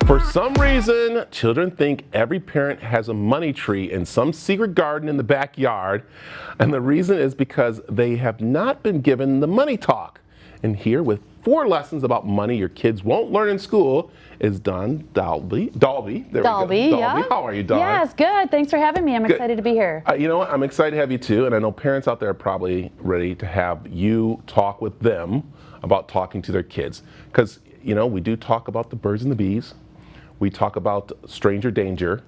For some reason, children think every parent has a money tree in some secret garden in the backyard. And the reason is because they have not been given the money talk. And here with 4 lessons about money your kids won't learn in school is Dahlby. Dahlby. There Dahlby, we go. yeah. Dahlby, how are you, Dawn? Yes, good. Thanks for having me. I'm Good. excited to be here. You know what? I'm excited to have you too. And I know parents out there are probably ready to have you talk with them about talking to their kids. Because, you know, we do talk about the birds and the bees. We talk about stranger danger.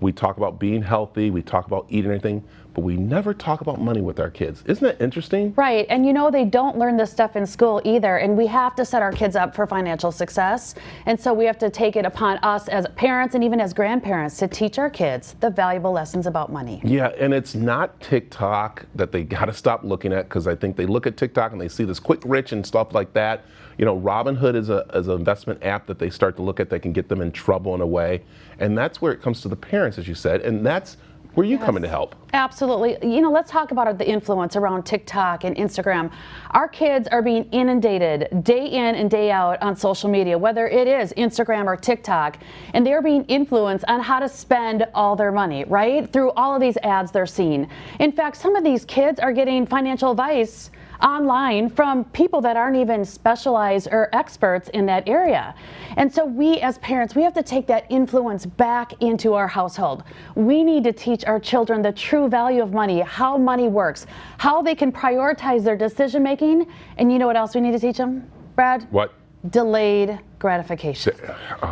We talk about being healthy. We talk about eating anything, but we never talk about money with our kids. Isn't that interesting? Right. And you know, they don't learn this stuff in school either. And we have to set our kids up for financial success. And so we have to take it upon us as parents and even as grandparents to teach our kids the valuable lessons about money. Yeah, and it's not TikTok that they got to stop looking at, because I think they look at TikTok and they see this quick rich and stuff like that. You know, Robinhood is an investment app that they start to look at that can get them in trouble in a way. And that's where it comes to the parents, as you said, and that's where you come in to help. Absolutely. You know, let's talk about the influence around TikTok and Instagram. Our kids are being inundated day in and day out on social media, whether it is Instagram or TikTok, and they're being influenced on how to spend all their money, right? Through all of these ads they're seeing. In fact, some of these kids are getting financial advice online from people that aren't even specialized or experts in that area. And so we as parents, we have to take that influence back into our household. We need to teach our children the true value of money, how money works, how they can prioritize their decision making. And you know what else we need to teach them, Brad? What? Delayed gratification.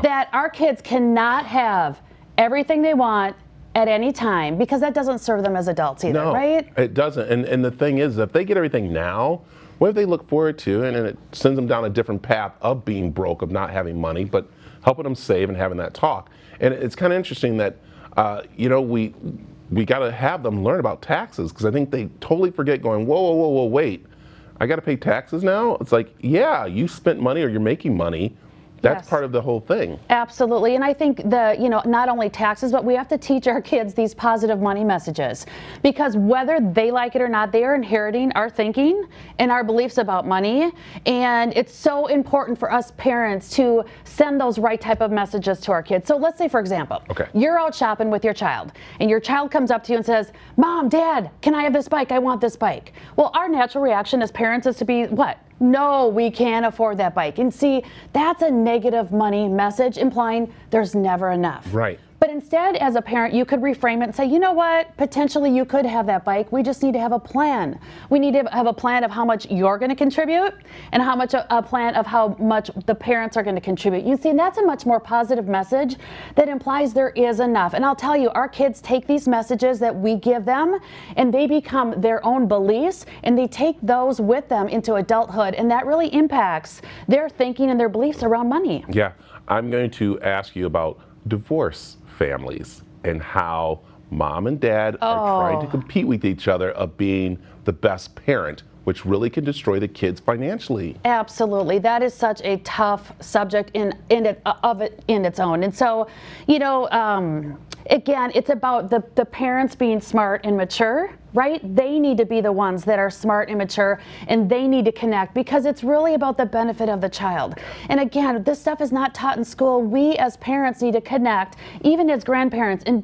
That our kids cannot have everything they want at any time, because that doesn't serve them as adults either, right? It doesn't. And the thing is, if they get everything now, what if they look forward to, and it sends them down a different path of being broke, of not having money, but helping them save and having that talk. And it's kind of interesting that, you know, we got to have them learn about taxes, because I think they totally forget going, whoa, wait, I got to pay taxes now? It's like, yeah, you spent money or you're making money. That's part of the whole thing. Absolutely. And I think you know, not only taxes, but we have to teach our kids these positive money messages, because whether they like it or not, they are inheriting our thinking and our beliefs about money. And it's so important for us parents to send those right type of messages to our kids. So let's say, for example, you're out shopping with your child and your child comes up to you and says, Mom, Dad, can I have this bike? I want this bike. Well, our natural reaction as parents is to be what? No, we can't afford that bike. And see, that's a negative money message implying there's never enough. Right. But instead, as a parent, you could reframe it and say, you know what, potentially you could have that bike. We just need to have a plan. We need to have a plan of how much you're going to contribute and how much a plan of how much the parents are going to contribute. You see, that's a much more positive message that implies there is enough. And I'll tell you, our kids take these messages that we give them and they become their own beliefs, and they take those with them into adulthood, and that really impacts their thinking and their beliefs around money. Yeah, I'm going to ask you about divorce families and how mom and dad are trying to compete with each other of being the best parent, which really can destroy the kids financially. Absolutely. That is such a tough subject in its own. And so, you know, again, it's about the parents being smart and mature, right? They need to be the ones that are smart and mature, and they need to connect, because it's really about the benefit of the child. And again, this stuff is not taught in school. We as parents need to connect, even as grandparents, and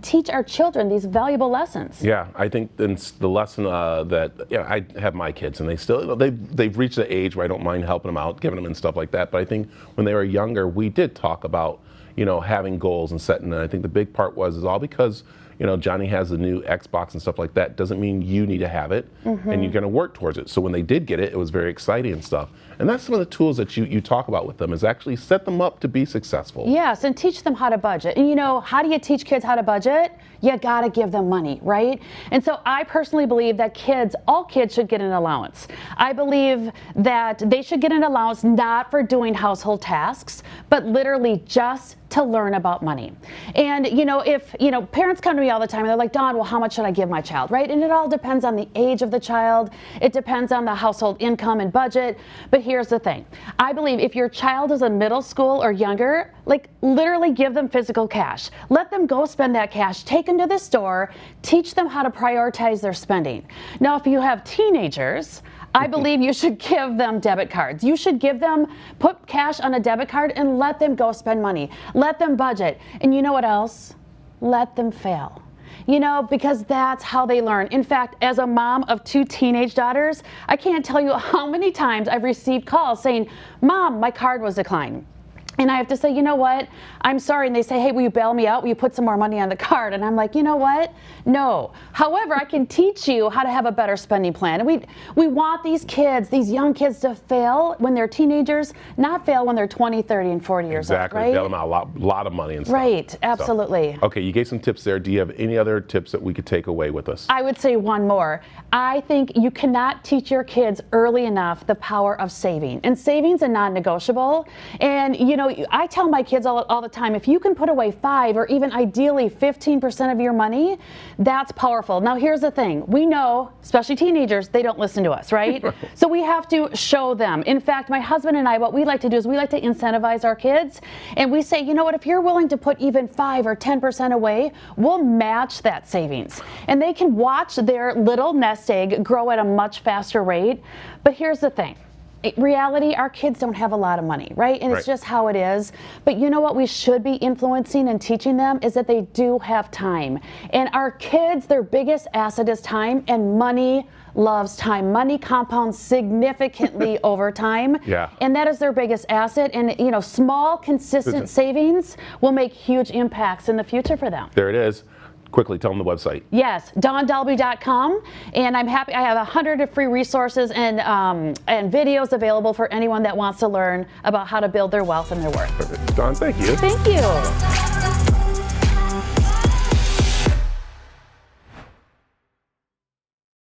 teach our children these valuable lessons. Yeah, I think it's the lesson that, you know, I have my kids, and they still, you know, they've reached the age where I don't mind helping them out, giving them and stuff like that. But I think when they were younger, we did talk about, you know, having goals and setting. And I think the big part is all because, you know, Johnny has the new Xbox and stuff like that, doesn't mean you need to have it, and you're going to work towards it. So when they did get it, it was very exciting and stuff. And that's some of the tools that you talk about with them, is actually set them up to be successful. Yes, and teach them how to budget. And you know, how do you teach kids how to budget? You got to give them money, right? And so I personally believe that all kids should get an allowance. I believe that they should get an allowance not for doing household tasks, but literally just to learn about money. And you know, if you know, parents come to me all the time and they're like, Dawn, well, how much should I give my child, right? And it all depends on the age of the child. It depends on the household income and budget. But here's the thing. I believe if your child is in middle school or younger, like literally give them physical cash. Let them go spend that cash. Take them to the store. Teach them how to prioritize their spending. Now, if you have teenagers, I believe you should give them debit cards. You should give them, put cash on a debit card and let them go spend money. Let them budget. And you know what else? Let them fail. You know, because that's how they learn. In fact, as a mom of 2 teenage daughters, I can't tell you how many times I've received calls saying, Mom, my card was declined. And I have to say, you know what? I'm sorry. And they say, hey, will you bail me out? Will you put some more money on the card? And I'm like, you know what? No. However, I can teach you how to have a better spending plan. And we want these kids, these young kids, to fail when they're teenagers, not fail when they're 20, 30, and 40 years old, Exactly. right? Bail them out a lot of money and stuff. Right. Absolutely. So, okay, you gave some tips there. Do you have any other tips that we could take away with us? I would say one more. I think you cannot teach your kids early enough the power of saving. And saving's a non-negotiable. And, you know, I tell my kids all the time, if you can put away 5 or even ideally 15% of your money, that's powerful. Now, here's the thing. We know, especially teenagers, they don't listen to us, right? So we have to show them. In fact, my husband and I, what we like to do is we like to incentivize our kids. And we say, you know what, if you're willing to put even 5 or 10% away, we'll match that savings. And they can watch their little nest egg grow at a much faster rate. But here's the thing. Reality, our kids don't have a lot of money, right? And it's just how it is. But you know what we should be influencing and teaching them is that they do have time. And our kids, their biggest asset is time, and money loves time. Money compounds significantly over time. Yeah. And that is their biggest asset. And you know, small, consistent savings will make huge impacts in the future for them. There it is. Quickly, tell them the website. Yes, DawnDahlby.com, and I'm happy. I have 100 free resources and videos available for anyone that wants to learn about how to build their wealth and their worth. Perfect. Dawn, thank you. Thank you.